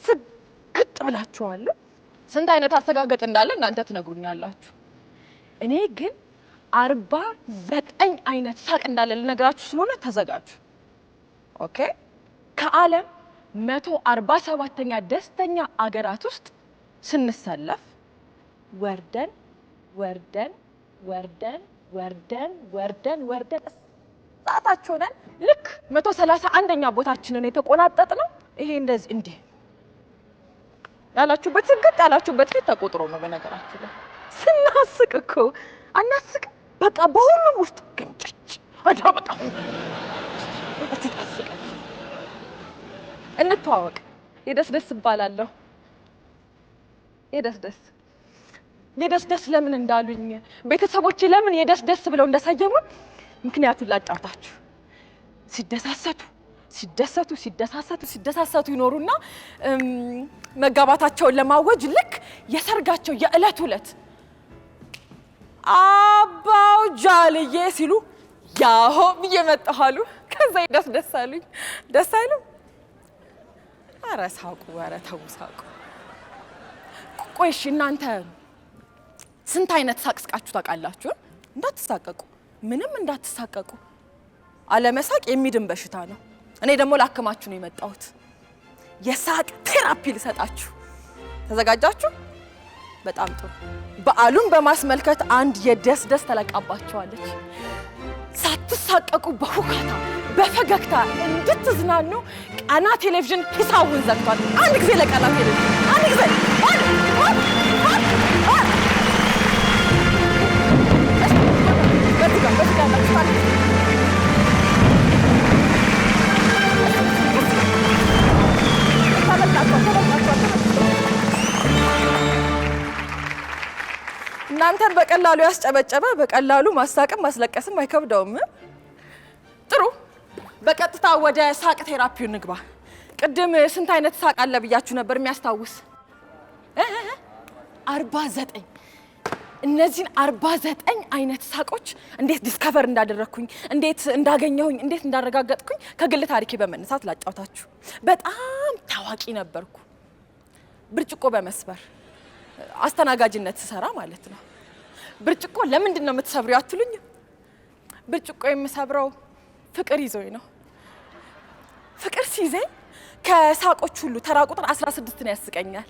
ስግጥ ብላችኋል። ስንት አይነት አሰጋገጥ እንዳለ እናንተ ትነግሩኛላችሁ። እኔ ግን 49 አይነት ሳቅ እንዳለ ልነግራችሁ ስለሆነ ተዘጋጁ። ኦኬ? ከዓለም 147ኛ ደስተኛ አገራት ውስጥ ስንሰለፍ ወርደን ወርደን ወርደን ወርደን ወርደን ወርደን ሰዓታቸው ነን ልክ 131ኛ ቦታችንን የተቆናጠጥነው ይሄ እንደዚህ እንዴ ያላችሁበት ስግጥ ያላችሁበት ፊት ተቆጥሮ ነው። በነገራችሁ ላይ ስናስቅ እኮ አናስቅ በቃ በሁሉም ውስጥ ግንጭጭ አዳመጣ አትታስቀ እንተዋወቅ። የደስደስ እባላለሁ። የደስደስ ለምን እንዳሉኝ ቤተሰቦቼ ለምን የደስደስ ብለው እንደሰየሙ ምክንያቱን ላጫውታችሁ። ሲደሳሰቱ ይኖሩና መጋባታቸውን ለማወጅ ልክ የሰርጋቸው የዕለት ዕለት አባው ጃልዬ ሲሉ ያሆ ብዬ መጣሁ አሉ። ከዛ ደስ አሉኝ። ደስ አይሉም? ኧረ ሳቁ፣ ኧረ ተው ሳቁ። ቆይ እሺ እናንተ ስንት አይነት ሳቅ ስቃችሁ ታውቃላችሁ? እንዳትሳቀቁ፣ ምንም እንዳትሳቀቁ። አለመሳቅ የሚድን በሽታ ነው። እኔ ደግሞ ላክማችሁ ነው የመጣሁት። የሳቅ ቴራፒ ልሰጣችሁ። ተዘጋጃችሁ? በጣም ጥሩ። በዓሉን በማስመልከት አንድ የደስደስ ተለቃባቸዋለች። ሳትሳቀቁ በሁካታ በፈገግታ እንድትዝናኑ ቃና ቴሌቪዥን ሂሳቡን ዘግቷል። አንድ ጊዜ ለቃና ቴሌቪዥን አንድ ጊዜ እናንተን በቀላሉ ያስጨበጨበ በቀላሉ ማሳቅም ማስለቀስም አይከብደውም። ጥሩ፣ በቀጥታ ወደ ሳቅ ቴራፒው ንግባ። ቅድም ስንት አይነት ሳቅ አለ ብያችሁ ነበር የሚያስታውስ? 49። እነዚህን 49 አይነት ሳቆች እንዴት ዲስከቨር እንዳደረኩኝ፣ እንዴት እንዳገኘሁኝ፣ እንዴት እንዳረጋገጥኩኝ ከግል ታሪኬ በመነሳት ላጫውታችሁ። በጣም ታዋቂ ነበርኩ። ብርጭቆ በመስበር አስተናጋጅነት ስሰራ ማለት ነው። ብርጭቆ ለምንድን ነው የምትሰብሪው አትሉኝ? ብርጭቆ የምሰብረው ፍቅር ይዞኝ ነው። ፍቅር ሲይዘኝ ከሳቆች ሁሉ ተራ ቁጥር 16 ነው ያስቀኛል።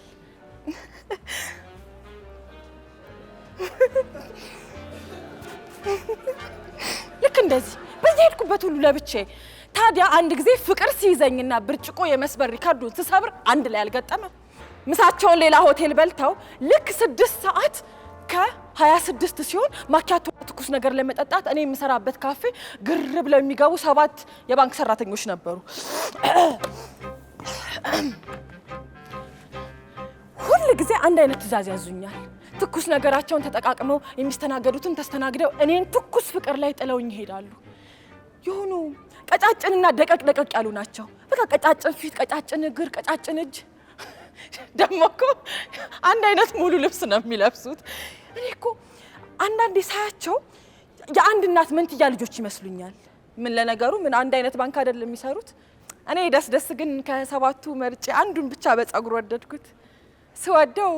ልክ እንደዚህ በየሄድኩበት ሁሉ ለብቻዬ። ታዲያ አንድ ጊዜ ፍቅር ሲይዘኝና ብርጭቆ የመስበር ሪካርዱን ስሰብር አንድ ላይ አልገጠመም። ምሳቸውን ሌላ ሆቴል በልተው ልክ 6 ሰዓት ከ26 ሲሆን ማኪያቶ ትኩስ ነገር ለመጠጣት እኔ የምሰራበት ካፌ ግር ብለው የሚገቡ 7 የባንክ ሰራተኞች ነበሩ። ሁል ጊዜ አንድ አይነት ትዕዛዝ ያዙኛል። ትኩስ ነገራቸውን ተጠቃቅመው የሚስተናገዱትን ተስተናግደው እኔን ትኩስ ፍቅር ላይ ጥለውኝ ይሄዳሉ። የሆኑ ቀጫጭንና ደቀቅ ያሉ ናቸው። በቃ ቀጫጭን ፊት፣ ቀጫጭን እግር፣ ቀጫጭን እጅ። ደግሞ እኮ አንድ አይነት ሙሉ ልብስ ነው የሚለብሱት። እኔ እኮ አንዳንዴ ሳያቸው የአንድ እናት መንትያ ልጆች ይመስሉኛል። ምን ለነገሩ ምን አንድ አይነት ባንክ አይደለም የሚሰሩት። እኔ ደስ ግን ከ7ቱ መርጬ አንዱን ብቻ በፀጉር ወደድኩት። ስወደው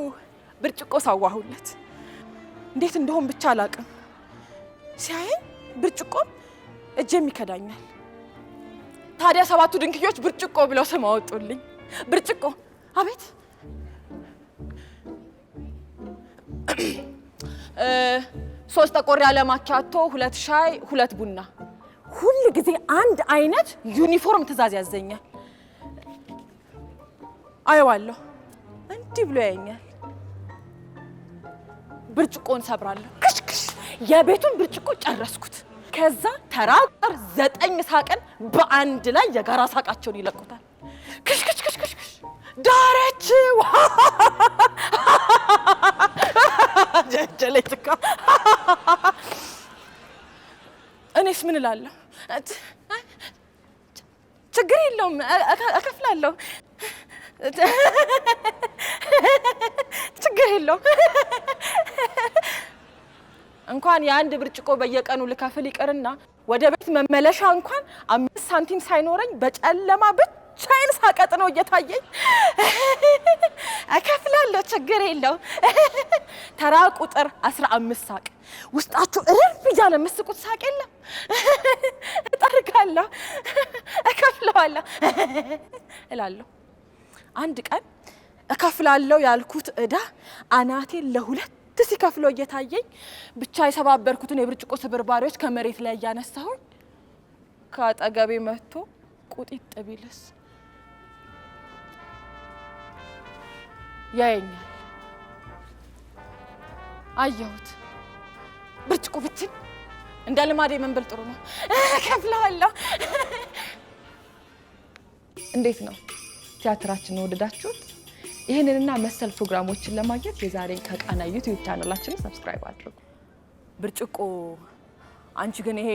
ብርጭቆ ሳዋሁለት። እንዴት እንደሆን ብቻ አላውቅም። ሲያየኝ ብርጭቆ እጄም ይከዳኛል። ታዲያ 7ቱ ድንክዮች ብርጭቆ ብለው ስም አወጡልኝ። ብርጭቆ። አቤት። 3 ጠቆር ያለ ማኪያቶ፣ 2 ሻይ፣ 2 ቡና። ሁል ጊዜ አንድ አይነት ዩኒፎርም ትዕዛዝ ያዘኛል። አየዋለሁ፣ እንዲህ ብሎ ያየኛል። ብርጭቆን ሰብራለሁ። ክሽክሽ። የቤቱን ብርጭቆ ጨረስኩት። ከዛ ተራ ቁጥር 9 ሳቅን በአንድ ላይ የጋራ ሳቃቸውን ይለቁታል። ክሽክሽ ዳረችው። ጀለችካ። እኔስ ምን እላለሁ? ችግር የለውም እከፍላለሁ። ችግር የለውም። እንኳን የአንድ ብርጭቆ በየቀኑ ልከፍል ይቅርና ወደ ቤት መመለሻ እንኳን 5 ሳንቲም ሳይኖረኝ በጨለማ ብቻዬን ሳቀጥ ነው እየታየኝ። እከፍላለሁ ችግር የለው። ተራ ቁጥር 15 ሳቅ። ውስጣችሁ እርፍ እያለ የምትስቁት ሳቅ የለም። እጠርጋለሁ፣ እከፍለዋለሁ እላለሁ። አንድ ቀን እከፍላለሁ ያልኩት ዕዳ አናቴን ለሁለት ሲከፍለው እየታየኝ ብቻ የሰባበርኩትን የብርጭቆ ስብርባሪዎች ከመሬት ላይ እያነሳሁኝ ከአጠገቤ መጥቶ ቁጢጥ ቢልስ ያየኛል። አየሁት። ብርጭቆ ብትን እንደ ልማዴ መንበል ጥሩ ነው። እከፍለዋለሁ። እንዴት ነው ቲያትራችንን ወደዳችሁት? ይህንንና መሰል ፕሮግራሞችን ለማግኘት የዛሬን ከቃና ዩቲዩብ ቻናላችንን ሰብስክራይብ አድርጉ። ብርጭቆ አንቺ ግን ይሄ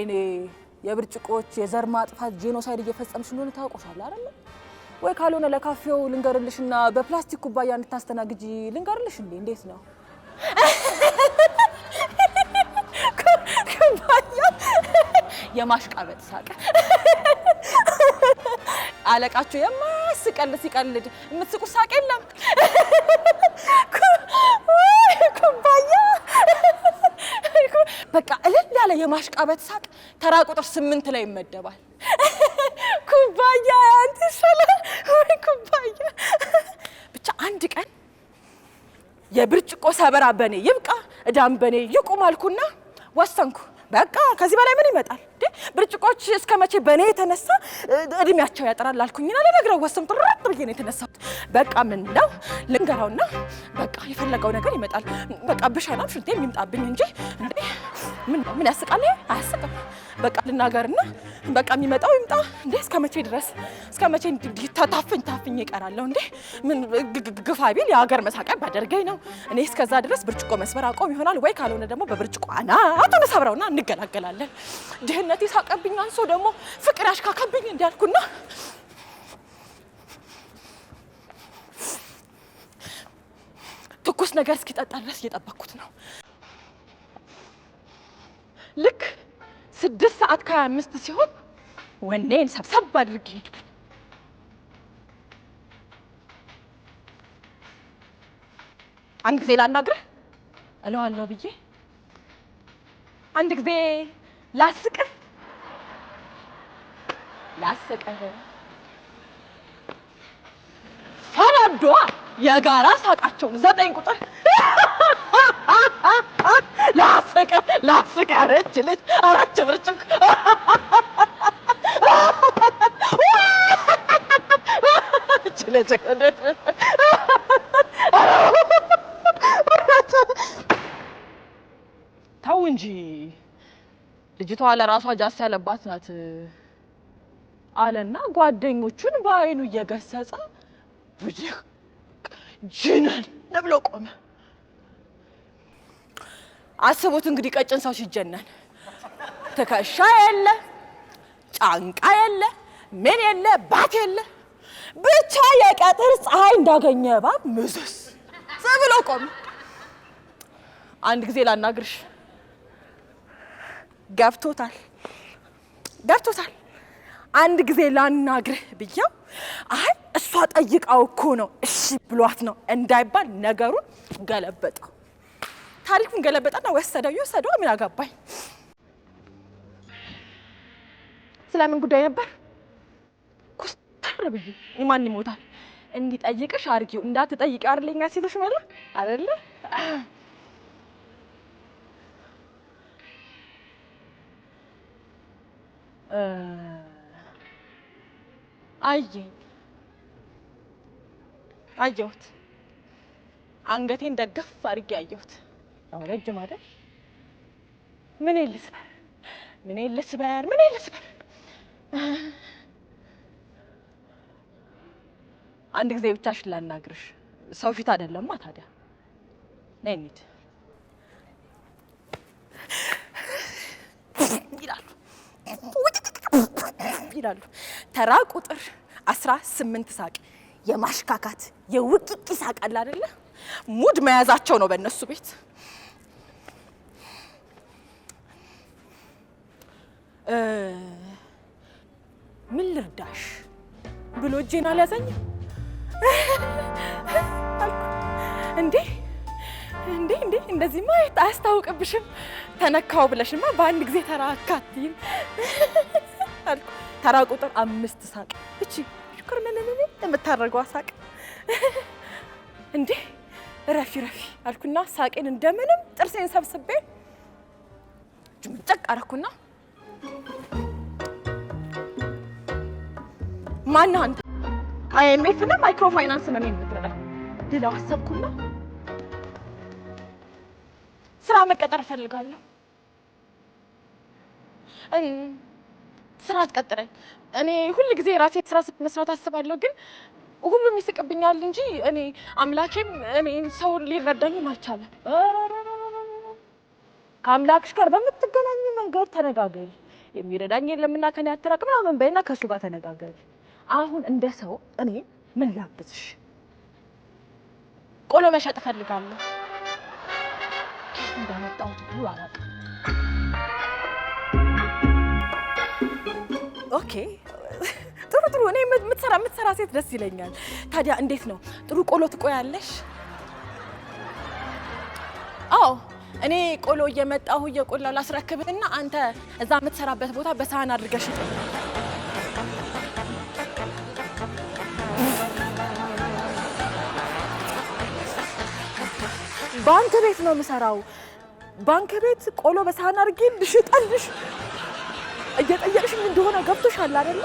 የብርጭቆች የዘር ማጥፋት ጄኖሳይድ እየፈጸምሽ እንደሆነ ታውቆሻል አይደል? ወይ ካልሆነ ለካፌው ልንገርልሽና በፕላስቲክ ኩባያ እንድታስተናግጂ ልንገርልሽ እንዴ? እንዴት ነው? ኩባያ የማሽቃበጥ ሳቅ አለቃችሁ የማስቀል ሲቀልድ የምትስቁ ሳቅ የለም። ኩባያ በቃ እልል ያለ የማሽቃበጥ ሳቅ ተራ ቁጥር 8 ላይ ይመደባል። ኩባያ አንተ ሰላም ወይ ኩባያ። ብቻ አንድ ቀን የብርጭቆ ሰበራ በኔ ይብቃ እዳም በኔ ይቁም አልኩና ወሰንኩ። በቃ ከዚህ በላይ ምን ይመጣል? ብርጭቆች እስከመቼ በኔ የተነሳ እድሜያቸው ያጠራል አልኩኝና ለነገረው ወሰንኩ። ጥርጥ ብዬ ነው የተነሳሁት። በቃ ምን ነው ልንገራውና በቃ የፈለገው ነገር ይመጣል። በቃ ብሻናም ሽንቴ የሚምጣብኝ እንጂ እንዴ ምን ያስቃል? አያስቅም። በቃ ልናገርና በቃ የሚመጣው ይምጣ። እንዴ እስከመቼ ድረስ እስከመቼ ታፍኝ ይቀራለሁ? እንዴ ምን ግፋ ቢል የሀገር መሳቂያ ባደርገኝ ነው። እኔ እስከዛ ድረስ ብርጭቆ መስበር አቆም ይሆናል ወይ ካልሆነ ደግሞ በብርጭቆ አናቱን ሰብረውና እንገላገላለን። ድህነት ይሳቀብኝ አንሶ ደግሞ ፍቅር ያሽካካብኝ እንዳልኩና ትኩስ ነገር እስኪጠጣ ድረስ እየጠበቅኩት ነው። ልክ 6:25 ሲሆን ወኔን ሰብሰብ አድርጌ አንድ ጊዜ ላናግርህ እለዋለሁ ብዬ አንድ ጊዜ ላስቅህ ፈናዷ የጋራ ሳቃቸውን 9 ቁጥር ላስቅህ አረች ልጅ አረች ብርጭቆ ተው እንጂ ልጅቷ ለራሷ ጃስ ያለባት ናት አለና ጓደኞቹን በአይኑ እየገሰጸ ብድግ ጅነን ብሎ ቆመ። አስቡት እንግዲህ ቀጭን ሰው ሲጀነን ትከሻ የለ ጫንቃ የለ ምን የለ ባት የለ ብቻ የቀጥር ፀሐይ እንዳገኘ እባብ ምዝስ ብሎ ቆመ። አንድ ጊዜ ላናግርሽ ገብቶታል። አንድ ጊዜ ላናግርህ ብዬው አይ እሷ ጠይቃው እኮ ነው እሺ ብሏት ነው እንዳይባል ነገሩን ገለበጠው። ታሪኩን ገለበጠና ወሰደው። ምን አገባኝ? ስለምን ጉዳይ ነበር? ኩስተር ብዬ ማን ይሞታል እንዲጠይቅሽ አርጊው እንዳትጠይቂው አይደለኛ ሴቶች ማለት አይደለ? አየሁት። አንገቴን ደገፍ አድርጌ አየሁት። ያው ረጅም አይደል? ምን ልስበር? አንድ ጊዜ ብቻሽን ላናግርሽ። ሰው ፊት አይደለማ ታዲያ። ነይ እንሂድ ይላሉ። ተራ ቁጥር 18 ሳቅ የማሽካካት የውቂቂ ሳቅ አለ አይደለ? ሙድ መያዛቸው ነው በእነሱ ቤት። ምን ልርዳሽ ብሎ እጄን አልያዘኝ እንዴ እንደዚህማ አያስታውቅብሽም ተነካው ብለሽማ በአንድ ጊዜ ተራካትይም አልኩ። ተራ ቁጥር 5 ሳቅ እቺ ሽኩር ምን የምታረገው ሳቅ እንዴ ረፊ አልኩና ሳቄን እንደምንም ጥርሴን ሰብስቤ ጭምጨቅ አረኩና ማን አንተ አይኤምኤፍ እና ማይክሮ ፋይናንስ ነው የምትረዳው ልለው አሰብኩና ስራ መቀጠር እፈልጋለሁ። ስራ አትቀጥረኝ። እኔ ሁሉ ጊዜ ራሴ ስራ መስራት አስባለሁ፣ ግን ሁሉም ይስቅብኛል እንጂ እኔ አምላኬም እኔን ሰው ሊረዳኝም አልቻለም። ከአምላክሽ ጋር በምትገናኝ መንገድ ተነጋገሪ። የሚረዳኝ የለምና ከኔ አትራቅ ምናምን በይና ከሱ ጋር ተነጋገሪ። አሁን እንደ ሰው እኔ ምን ላግዝሽ? ቆሎ መሸጥ እፈልጋለሁ። እንዳመጣሁት ሁሉ አላውቅም። ኦኬ ጥሩ እኔ የምትሰራ ሴት ደስ ይለኛል። ታዲያ እንዴት ነው ጥሩ ቆሎ ትቆያለሽ? አዎ እኔ ቆሎ እየመጣሁ እየቆላሁ ላስረክብህና አንተ እዛ የምትሰራበት ቦታ በሳህን አድርገሽ ጥሩ። ባንክ ቤት ነው የምሰራው። ባንክ ቤት ቆሎ በሳህን አድርጌ ልሽጥልሽ እየጠየቅሽኝ እንደሆነ ገብቶሻል አይደል?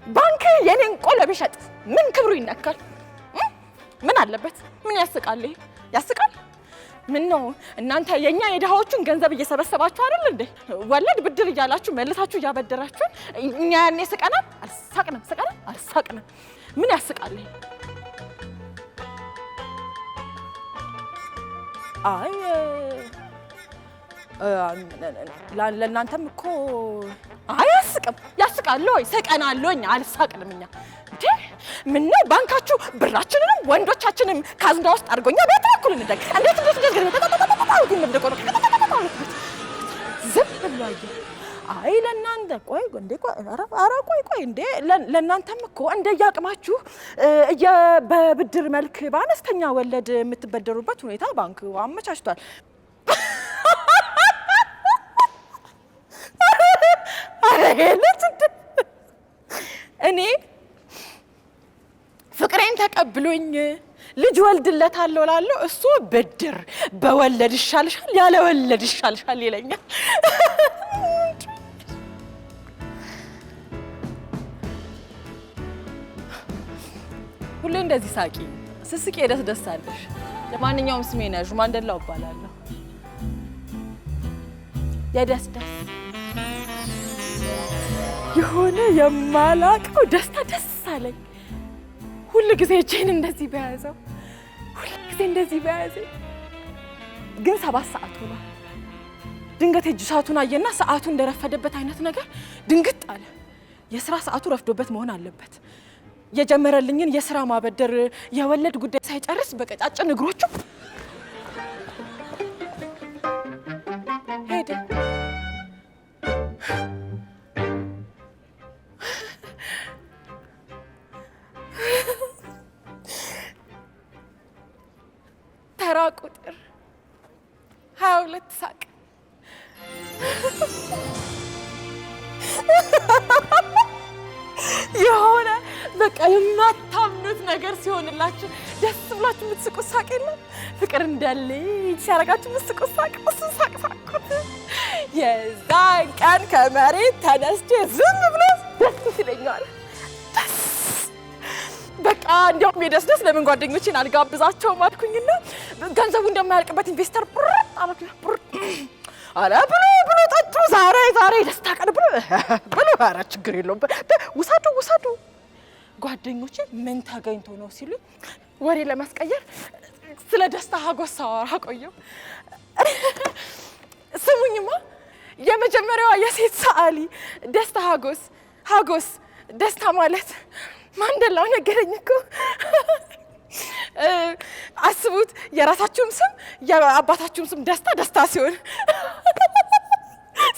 ባንክ የኔን ቆሎ ቢሸጥ ምን ክብሩ ይነካል? ምን አለበት? ምን ያስቃል? ያስቃል? ምን ነው እናንተ የኛ የድሃዎቹን ገንዘብ እየሰበሰባችሁ አይደል እንዴ? ወለድ ብድር እያላችሁ መልሳችሁ እያበደራችሁ እኛ ያኔ ስቀናል? አልሳቅንም። ምን ያስቃል? አይ ለእናንተም እኮ አያስቅም። ያስቃል ወይ? ሰቀናለኝ። አልሳቅንም እኛ እንዴ። ምን ነው ባንካችሁ ብራችንንም ወንዶቻችንም ካዝና ውስጥ አድርጎኛ ቤት በኩል እንደግ እንዴት ዝም ብሏል። አይ ለእናንተ ቆይ እንዴ ለእናንተም እኮ እንደያቅማችሁ በብድር መልክ በአነስተኛ ወለድ የምትበደሩበት ሁኔታ ባንክ አመቻችቷል። እኔ ፍቅሬን ተቀብሎኝ ልጅ ወልድለታለሁ እላለሁ። እሱ ብድር በወለድ ይሻልሻል ያለ ወለድ ይሻልሻል ይለኛል። ሁሌ እንደዚህ ሳቂ፣ ስስቂ ደስ አለሽ። ለማንኛውም ስሜ ነሽ ማንደላው እባላለሁ። የደስ የሆነ የማላቀው ደስታ ደስ አለኝ። ሁሉ ጊዜ እጄን እንደዚህ በያዘው ግን 7 ሰዓት ሆኗል። ድንገት እጅ ሰዓቱን አየና ሰዓቱ እንደረፈደበት አይነት ነገር ድንግጥ አለ። የስራ ሰዓቱ ረፍዶበት መሆን አለበት። የጀመረልኝን የስራ ማበደር የወለድ ጉዳይ ሳይጨርስ በቀጫጭን እግሮቹ ሄደ። ተራ ቁጥር 22 ሳቅ። የሆነ በቃ የማታምኑት ነገር ሲሆንላችሁ ደስ ብላችሁ የምትስቁት ሳቅ የለም? ፍቅር እንዳለ ሲያረጋችሁ የምትስቁት ሳቅ፣ እሱ ሳቅ ሳቅኩት። የዛን ቀን ከመሬት ተነስቼ ዝም ብሎ ደስ ሲለኛል። በቃ እንዲያውም የደስ ለምን ጓደኞቼን አልጋብዛቸውም አልኩኝና ገንዘቡ እንደማያልቅበት ኢንቨስተር አረ ብሎ ጠጡ። ዛሬ ደስታ ቀን ብሎ አረ ችግር የለውም ውሰዱ። ጓደኞቼ ምን ተገኝቶ ነው ሲሉ ወሬ ለማስቀየር ስለ ደስታ ሀጎስ ሳወራ ቆየሁ። ስሙኝማ የመጀመሪያዋ የሴት ሰዓሊ ደስታ ሀጎስ ደስታ ማለት ማንደላው ነገረኝ እኮ። አስቡት የራሳችሁም ስም የአባታችሁም ስም ደስታ ሲሆን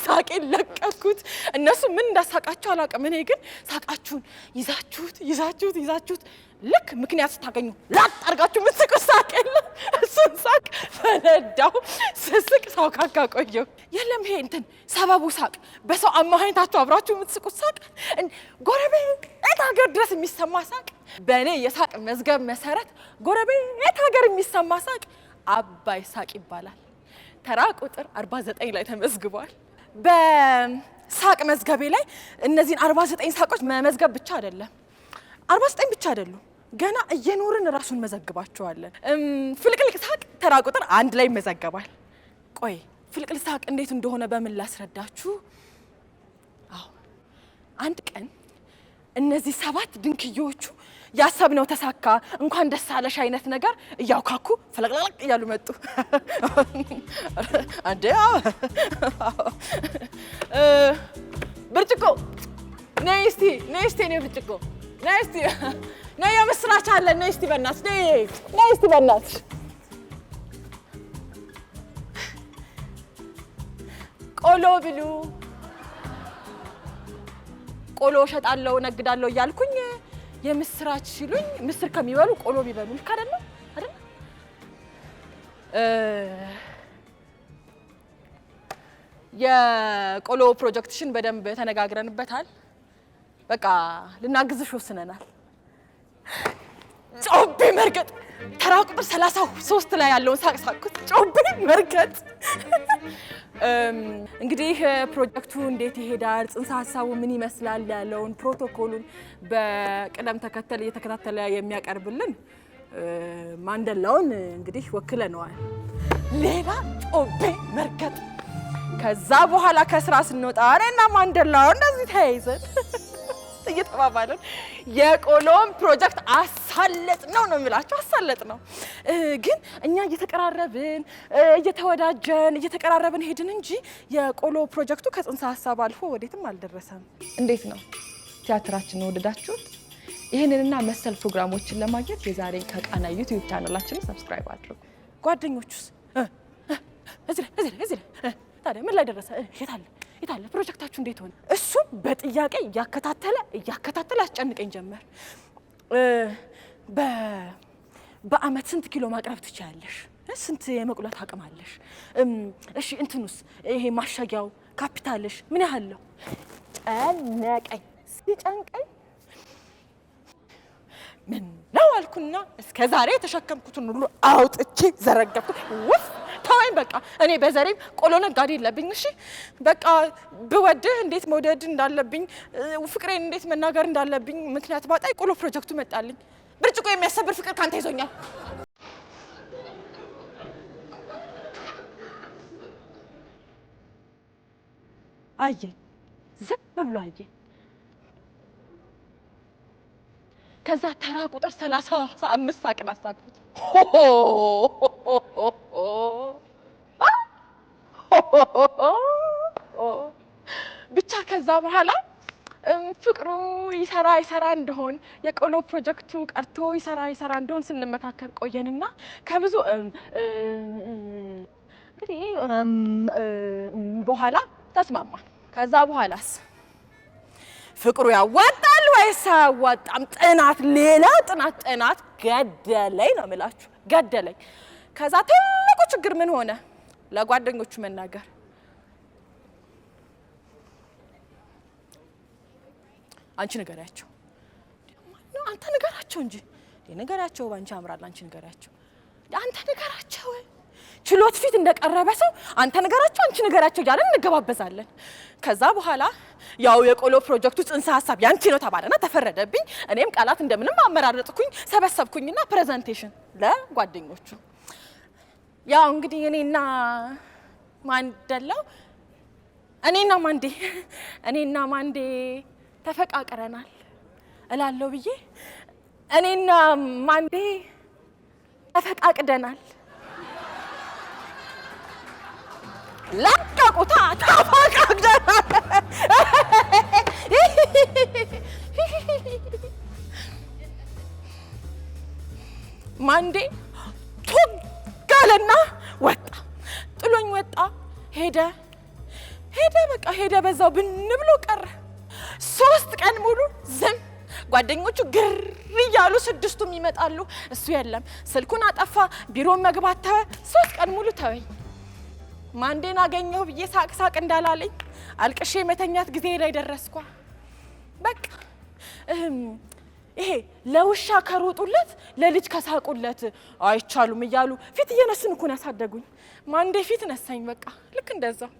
ሳቄን ለቀኩት። እነሱ ምን እንዳሳቃቸው አላውቅም። እኔ ግን ሳቃችሁን ይዛችሁት ልክ ምክንያት ስታገኙ ላጥ አድርጋችሁ የምትስቁት ሳቅ የለም። እሱን ሳቅ ፈነዳው። ስስቅ ሰው ካካ ቆየው። የለም ይሄ እንትን ሰበቡ ሳቅ፣ በሰው አማካኝታችሁ አብራችሁ የምትስቁት ሳቅ፣ ጎረቤት ሀገር ድረስ የሚሰማ ሳቅ። በእኔ የሳቅ መዝገብ መሰረት ጎረቤት ሀገር የሚሰማ ሳቅ አባይ ሳቅ ይባላል። ተራ ቁጥር 49 ላይ ተመዝግቧል። በሳቅ መዝገቤ ላይ እነዚህን 49 ሳቆች መመዝገብ ብቻ አይደለም፣ 49 ብቻ አይደሉም፣ ገና እየኖርን ራሱን መዘግባቸዋለን። ፍልቅልቅ ሳቅ ተራ ቁጥር 1 ላይ ይመዘገባል። ቆይ ፍልቅልቅ ሳቅ እንዴት እንደሆነ በምን ላስረዳችሁ? አዎ አንድ ቀን እነዚህ 7 ድንክዮቹ ያሰብነው ተሳካ እንኳን ደስ አለሽ አይነት ነገር እያውካኩ ፈለቅለቅ እያሉ መጡ። አንዴ ብርጭቆ ነይ እስቲ ነይ ብርጭቆ ነይ እስቲ ነይ የምስራች አለ ነይ እስቲ በእናትሽ ነይ እስቲ በእናትሽ ቆሎ ብሉ። ቆሎ እሸጣለሁ ነግዳለሁ እያልኩኝ የምስራች ሲሉኝ ምስር ከሚበሉ ቆሎ ቢበሉ ልክ አይደለም አይደል? የቆሎ ፕሮጀክትሽን በደንብ ተነጋግረንበታል። በቃ ልናግዝሽ ወስነናል። ጮቤ መርገጥ ተራ ቁጥር 33 ላይ ያለውን ሳቅኩት። ጮቤ መርገጥ። እንግዲህ ፕሮጀክቱ እንዴት ይሄዳል፣ ጽንሰ ሀሳቡ ምን ይመስላል ያለውን ፕሮቶኮሉን በቅደም ተከተል እየተከታተለ የሚያቀርብልን ማንደላውን እንግዲህ ወክለነዋል። ሌላ ጮቤ መርገጥ። ከዛ በኋላ ከስራ ስንወጣ እኔና ማንደላው እንደዚህ ተያይዘን እየተባባለን የቆሎን ፕሮጀክት አሳለጥ ነው የምላችሁ። አሳለጥ ነው ግን እኛ እየተወዳጀን ሄድን እንጂ የቆሎ ፕሮጀክቱ ከጽንሰ ሀሳብ አልፎ ወዴትም አልደረሰም። እንዴት ነው ቲያትራችንን ወደዳችሁት? ይህንንና መሰል ፕሮግራሞችን ለማግኘት የዛሬን ከቃና ዩቲዩብ ቻናላችንን ሰብስክራይብ አድርጉ። ጓደኞቹስ እዚህ ታዲያ ምን ላይ ደረሰ? የታለ ፕሮጀክታችሁ እንዴት ሆነ? እሱም በጥያቄ እያከታተለ ያስጨንቀኝ ጀመር። በአመት ስንት ኪሎ ማቅረብ ትችያለሽ? ስንት የመቁላት አቅም አለሽ? እሺ እንትኑስ ይሄ ማሸጊያው ካፒታልሽ ምን ያህል ነው? ጨነቀኝ። ሲጨንቀኝ ምን ነው አልኩና እስከ ዛሬ የተሸከምኩትን ሁሉ አውጥቼ ዘረገፍኩት። ውፍ ታይም በቃ እኔ በዘሬም ቆሎ ነጋዴ የለብኝ። እሺ በቃ ብወድህ እንዴት መውደድ እንዳለብኝ ፍቅሬን እንዴት መናገር እንዳለብኝ ምክንያት ባጣ ቆሎ ፕሮጀክቱ መጣልኝ። ብርጭቆ የሚያሰብር ፍቅር ካንተ ይዞኛል። አየኝ፣ ዝም ብሎ አየኝ። ከዛ ተራ ቁጥር 35 ሳቅን አሳኩት። ብቻ ከዛ በኋላ ፍቅሩ ይሰራ እንደሆን የቆሎ ፕሮጀክቱ ቀርቶ ይሰራ እንደሆን ስንመካከር ቆየንና ከብዙ እንግዲህ በኋላ ተስማማን። ከዛ በኋላስ ፍቅሩ ያዋጣል ወይስ አያዋጣም? ሌላ ጥናት ገደለኝ ነው የምላችሁ፣ ገደለኝ። ከዛ ትልቁ ችግር ምን ሆነ? ለጓደኞቹ መናገር። አንቺ ንገሪያቸው፣ አንተ ንገራቸው እንጂ ንገሪያቸው፣ ባንቺ ያምራል። አንቺ ንገሪያቸው፣ አንተ ንገራቸው። ችሎት ፊት እንደቀረበ ሰው አንተ ንገራቸው፣ አንቺ ንገሪያቸው እያለን እንገባበዛለን። ከዛ በኋላ ያው የቆሎ ፕሮጀክቱ ጽንሰ ሀሳብ ያንቺ ነው ተባለና ተፈረደብኝ። እኔም ቃላት እንደምንም አመራረጥኩኝ፣ ሰበሰብኩኝና ፕሬዘንቴሽን ለጓደኞቹ። ያው እንግዲህ እኔና ማንዴ ተፈቃቅረናል እላለሁ ብዬ እኔና ማንዴ ተፈቃቅደናል። ለቀቁታ ተፈቃቅደናል። ማንዴ ቶጋለና ወጣ፣ ጥሎኝ ወጣ፣ ሄደ። በቃ ሄደ በዛው ብን ብሎ ቀረ 3 ቀን ሙሉ ዝም ጓደኞቹ ግር ይያሉ 6ቱም ይመጣሉ እሱ የለም ስልኩን አጠፋ ቢሮ መግባት ተወ 3 ቀን ሙሉ ተወኝ ማንዴን አገኘሁ ብዬ ሳቅ እንዳላለኝ አልቅሼ መተኛት ጊዜ ላይ ደረስኳ በቃ ይሄ ለውሻ ከሮጡለት ለልጅ ከሳቁለት አይቻሉም ይያሉ ፊት እየነሱን እኮ ነው ያሳደጉኝ ማንዴ ፊት ነሳኝ በቃ ልክ እንደዛው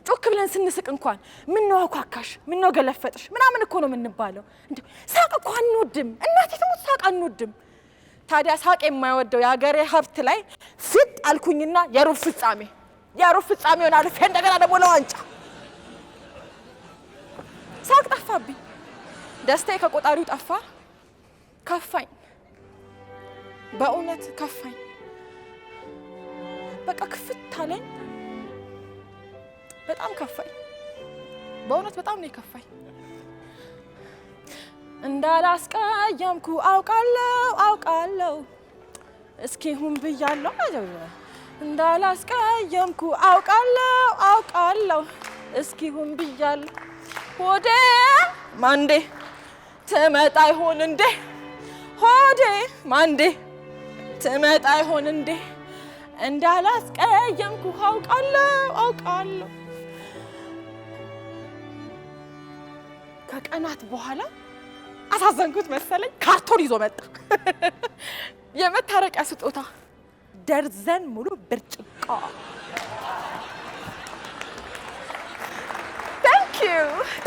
ጮክ ብለን ስንስቅ እንኳን ምን ነው አኳካሽ ምን ነው ገለፈጥሽ ምናምን እኮ ነው የምንባለው እንዴ ሳቅ እኮ አንወድም እናቴ ትሙት ሳቅ አንወድም ታዲያ ሳቅ የማይወደው ያገሬ ሀብት ላይ ፍጥ አልኩኝና የሩብ ፍጻሜውን አልፌ እንደገና ደግሞ ለዋንጫ ሳቅ ጠፋብኝ ደስታዬ ከቆጣሪው ጠፋ ከፋኝ በእውነት ከፋኝ በቃ ክፍት አለኝ በጣም ከፋኝ በእውነት በጣም ነው የከፋኝ እንዳላስቀየምኩ አውቃለሁ እስኪ ሁን ብያለሁ እንዳላስቀየምኩ አውቃለሁ እስኪ ሁን ብያለሁ ሆዴ ማንዴ ትመጣ ይሆን እንዴ ሆዴ ማንዴ ትመጣ ይሆን እንዴ እንዳላስቀየምኩ አውቃለሁ ከቀናት በኋላ አሳዘንኩት መሰለኝ ካርቶን ይዞ መጣ የመታረቂያ ስጦታ ደርዘን ሙሉ ብርጭቆ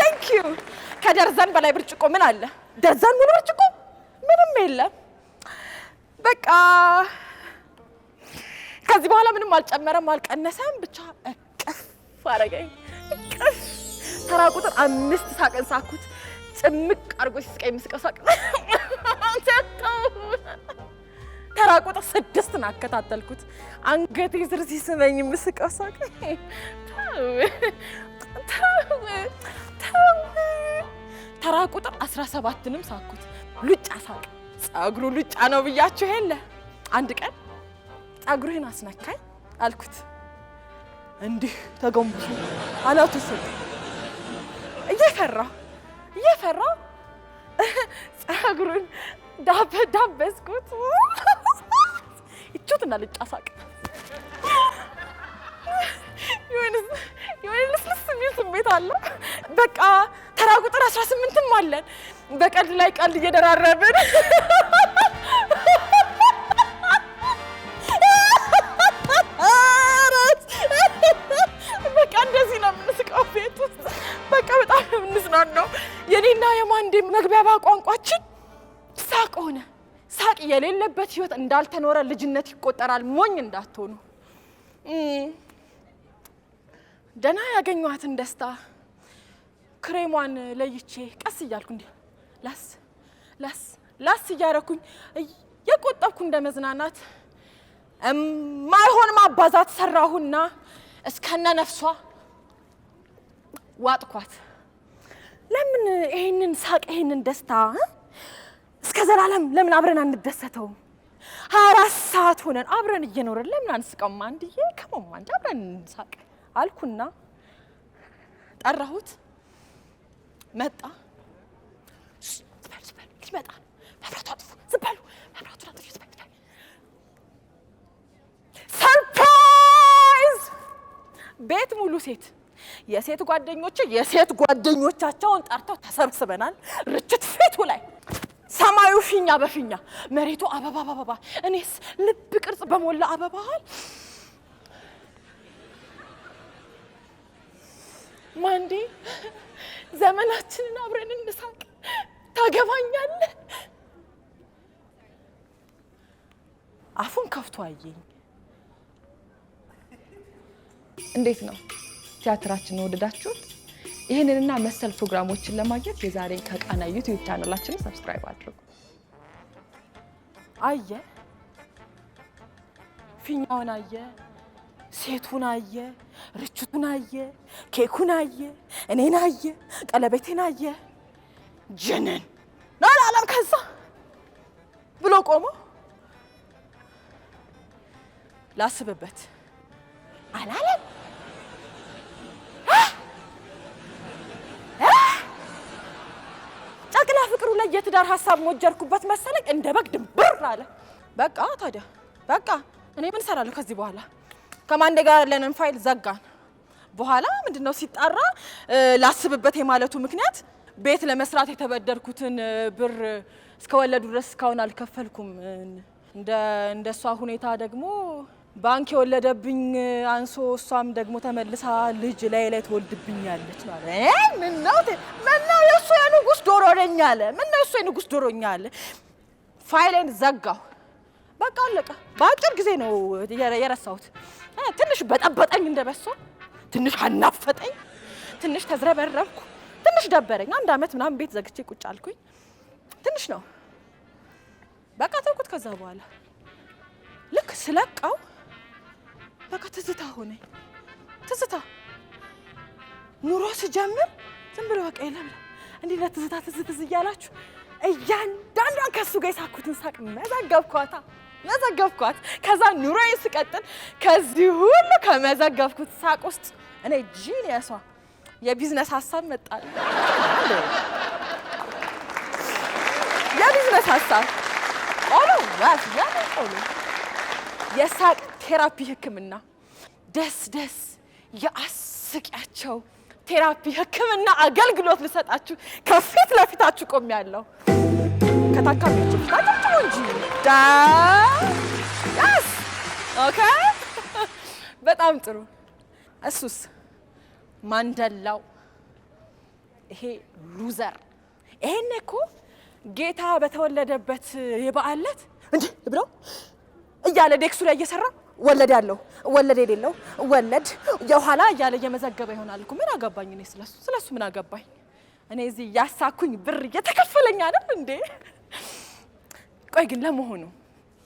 Thank you ከደርዘን በላይ ብርጭቆ ምን አለ ደርዘን ሙሉ ብርጭቆ ምንም የለም በቃ ከዚህ በኋላ ምንም አልጨመረም አልቀነሰም ብቻ እቅፍ አረገኝ እቅፍ ተራ ቁጥር 5 ሳቅን ሳኩት ጭምቅ አርጎ ሲስቀኝ ምስቀው ሳቅ ተራ ቁጥር 6 አከታተልኩት አንገቴ ስር ሲስመኝ ምስቀው ሳቅ ተራ ቁጥር 17ንም ሳኩት ሉጫ ሳቅ ጸጉሩ ሉጫ ነው ብያችሁ የለ አንድ ቀን ጸጉሩን አስነካኝ አልኩት እንዲህ ተገምብሶ አናቱ ስር እየፈራ ጸጉሩን ዳበስኩት ይቹትና ሉጫ ሳቅ የሆነ ልስልስ የሚል ስሜት አለ በቃ ተራ ቁጥር 18ም አለን በቀልድ ላይ ቀልድ እየደራረብን በቃ እንደዚህ ነው የምንስቀው ቤት ውስጥ በቃ በጣም የምንዝናናው የኔና የማንዴ መግባቢያ ቋንቋችን ሳቅ ሆነ ሳቅ የሌለበት ህይወት እንዳልተኖረ ልጅነት ይቆጠራል ሞኝ እንዳትሆኑ ደና ያገኘኋትን ደስታ ክሬሟን ለይቼ ቀስ እያልኩ እንዴ ላስ እያረኩኝ የቆጠብኩ እንደመዝናናት ማይሆን ማባዛት ሰራሁና እስከነ ነፍሷ ዋጥኳት ለምን ይሄንን ሳቅ ይሄንን ደስታ እስከ ዘላለም ለምን አብረን አንደሰተው 24 ሰዓት ሆነን አብረን እየኖርን ለምን አንስቀም አንድዬ ከመማ አንድ አብረን እንሳቅ አልኩና ጠራሁት መጣ ስበል ይመጣ መብራቱ አጥፉ ዝበሉ መብራቱ አጥፉ ዝበል ሰርፕራይዝ ቤት ሙሉ ሴት የሴት ጓደኞቻቸውን ጠርተው ተሰብስበናል ርችት ፊቱ ላይ ሰማዩ ፊኛ በፊኛ መሬቱ አበባ እኔስ ልብ ቅርጽ በሞላ አበባል ማንዴ ዘመናችንን አብረን እንሳቅ ታገባኛለህ አፉን ከፍቶ አየኝ እንዴት ነው ቲያትራችንን ወደዳችሁት ይሄንንና መሰል ፕሮግራሞችን ለማግኘት የዛሬ ከቃና ዩቲዩብ ቻናላችንን ሰብስክራይብ አድርጉ አየ ፊኛውን አየ ሴቱን አየ ርችቱን አየ ኬኩን አየ እኔን አየ ቀለበቴን አየ ጀነን ናላለም ከዛ ብሎ ቆሞ ላስብበት አላለም ላይ የትዳር ሐሳብ ሞጀርኩበት መሰለኝ እንደ በግ ድንብር አለ። በቃ ታዲያ በቃ እኔ ምን እሰራለሁ ከዚህ በኋላ? ከማንዴ ጋር ያለንን ፋይል ዘጋን። በኋላ ምንድነው ሲጣራ ላስብበት የማለቱ ምክንያት ቤት ለመስራት የተበደርኩትን ብር እስከወለዱ ድረስ እስካሁን አልከፈልኩም። እንደሷ ሁኔታ ደግሞ ባንክ የወለደብኝ አንሶ እሷም ደግሞ ተመልሳ ልጅ ላይ ትወልድብኛለች ማለት ምን ነው የእሱ የንጉስ ዶሮ ነኝ አለ። ምን ነው የእሱ የንጉስ ዶሮኛ አለ። ፋይሌን ዘጋሁ። በቃ አለቀ። በአጭር ጊዜ ነው የረሳሁት። ትንሽ በጠበጠኝ እንደበሶ፣ ትንሽ አናፈጠኝ፣ ትንሽ ተዝረበረብኩ፣ ትንሽ ደበረኝ። 1 አመት ምናምን ቤት ዘግቼ ቁጭ አልኩኝ። ትንሽ ነው በቃ ተውኩት። ከዛ በኋላ ልክ ስለቀው በቃ ትዝታ ሆነኝ። ትዝታ ኑሮ ስጀምር ዝም ብሎ በቃ የለም እንዲህ ለትዝታ ትዝ እያላችሁ እያንዳንዷን ከሱ ጋር የሳኩትን ሳቅ መዘገብኳት። ከዛ ኑሮዬ ስቀጥል ከዚህ ሁሉ ከመዘገብኩት ሳቅ ውስጥ እኔ ጂኒየሷ የቢዝነስ ሐሳብ መጣል። የቢዝነስ ሐሳብ ቆሎ የሳቅ ቴራፒ ሕክምና ደስ የአስቂያቸው ቴራፒ ሕክምና አገልግሎት ልሰጣችሁ ከፊት ለፊታችሁ ቆሜያለሁ። ከታካሚዎች ፊታችሁ እንጂ ያስ ኦኬ። በጣም ጥሩ። እሱስ ማንደላው ይሄ ሉዘር ይሄን እኮ ጌታ በተወለደበት የበዓል ዕለት እንዴ ብሎ እያለ ዴክሱ ላይ እየሰራ ወለድ ያለው ወለድ የሌለው ወለድ የኋላ እያለ እየመዘገበ ይሆናል እኮ። ምን አገባኝ እኔ ስለሱ ምን አገባኝ? እኔ እዚህ ያሳኩኝ ብር እየተከፈለኝ አይደል እንዴ? ቆይ ግን ለመሆኑ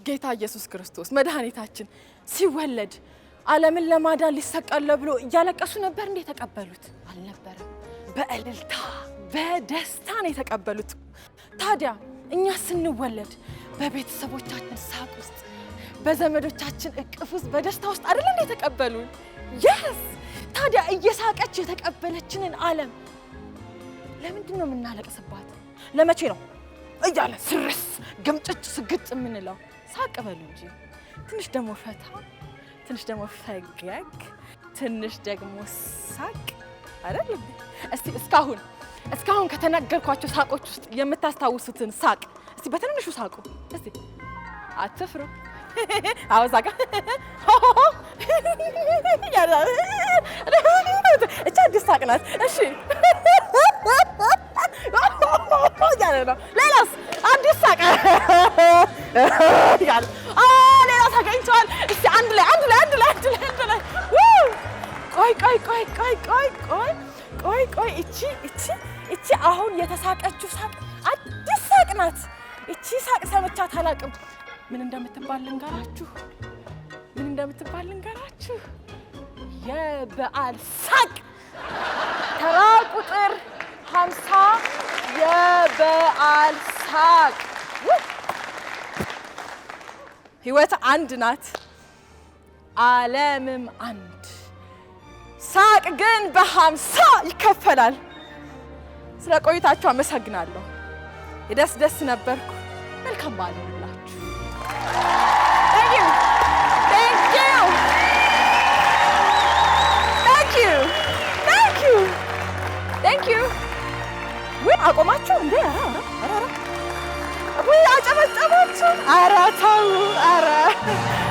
ጌታ ኢየሱስ ክርስቶስ መድኃኒታችን ሲወለድ ዓለምን ለማዳን ሊሰቀል ብሎ እያለቀሱ ነበር እንዴ ተቀበሉት? አልነበረም። በእልልታ በደስታ ነው የተቀበሉት። ታዲያ እኛ ስንወለድ በቤተሰቦቻችን ሳቅ ውስጥ በዘመዶቻችን እቅፍ ውስጥ በደስታ ውስጥ አይደል እንዴ ተቀበሉን? yes ታዲያ እየሳቀች የተቀበለችንን ዓለም ለምንድን ነው የምናለቅስባት? ለመቼ ነው እያለ ስርስ ግምጭጭ ስግጥ የምንለው? ሳቅ በሉ እንጂ ትንሽ ደግሞ ፈታ፣ ትንሽ ደግሞ ፈገግ፣ ትንሽ ደግሞ ሳቅ አይደል? እስቲ እስካሁን ከተናገርኳቸው ሳቆች ውስጥ የምታስታውሱትን ሳቅ እስቲ በትንሹ ሳቁ። እስቲ አትፍሩ። አውዛጋ እቻ አዲስ ሳቅ ናት። እሺ ያለ ነው። ሌላስ አዲስ ሳቅ ያለ ሌላ ታገኝቷል። እስቲ አንድ ላይ ቆይ እቺ አሁን የተሳቀችው ሳቅ አዲስ ሳቅ ናት። እቺ ሳቅ ሰምቻት አላውቅም። ምን እንደምትባል ልንገራችሁ? የበዓል ሳቅ ተራ ቁጥር 50 የበዓል ሳቅ። ህይወት አንድ ናት፣ ዓለምም አንድ። ሳቅ ግን በ50 ይከፈላል። ስለ ቆይታችሁ አመሰግናለሁ። ደስ ነበርኩ። መልካም በዓል ይሁንላችሁ። Thank you. ወይ አቆማችሁ እንዴ? ኧረ አጨበጨባችሁ። ኧረ ተው።